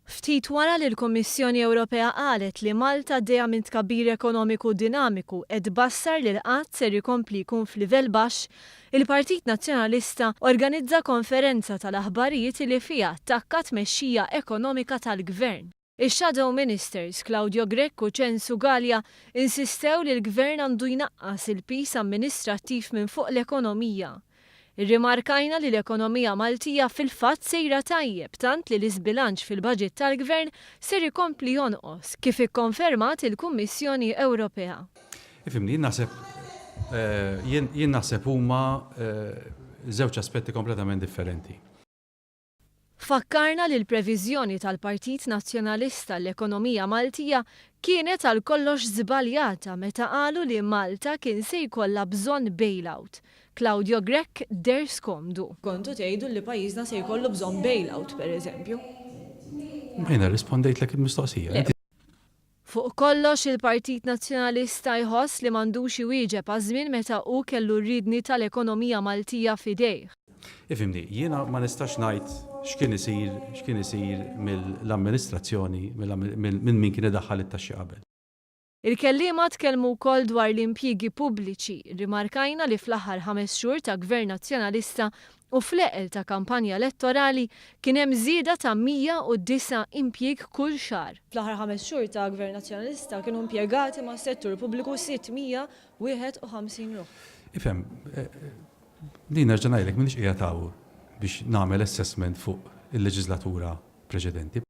Ftit wara li l-Kummissjoni Ewropea qalet li Malta dejja minn tkabbir ekonomiku dinamiku qed bassar li l-qatt ser jkompli jkun f'livell baxx, il-Partit Nazzjonalista organizza konferenza tal-aħbarijiet li fiha attakka tmexxija ekonomika tal-Gvern. Ix-Shadow Ministers Claudio Grech u Censu Gallia insistew li l-Gvern għandu jnaqqas il-pis amministrattiv minn fuq l-ekonomija. Irrimarkajna li l-ekonomija Maltija fil-fatt sejra tajjeb tant li l-isbilanċ fil-baġit tal-Gvern ser ikompli jonqos kif ikkonfermat il-Kummissjoni Ewropea. Ifimni, jien naħseb huma żewġ aspetti kompletament differenti. Fakkarna li l-previżjoni tal-Partit Nazzjonalista l-ekonomija Maltija kienet għal kollox żbaljata meta qalu li Malta kien se jkollha bżonn bailout. Claudio Grech der skomdu. Kontu tgħidu li pajjiżna se jkollu bżonn bailout, pereżempju. Jiena rispondejtlek il-mistoqsija. Fuq kollox il-Partit Nazzjonalista jħoss li m'għandux iwieġeb għaż-żmien meta hu kellu rridni tal-ekonomija Maltija f'idejh. Ifimni, jiena ma nistax ngħid x'kien isir mill-amministrazzjoni minn min kien idaħħal it-taxxi qabel. Il-kelliema tkellmu wkoll dwar l-impjiegi pubbliċi, rimarkajna li fl-aħħar 5 xhur ta' Gvern Nazzjonalista u fl-eqel ta' kampanja elettorali kien hemm żieda ta' 109 impjieg kull xahar. Fl-aħħar 5 xhur ta' Gvern Nazzjonalista kienu impjegati ma' settur pubbliku 651 ruħ. Ifhem, din nerġa' ngħidlek m'iniex qiegħed biex nagħmel assessment fuq il-leġislatura preċedenti.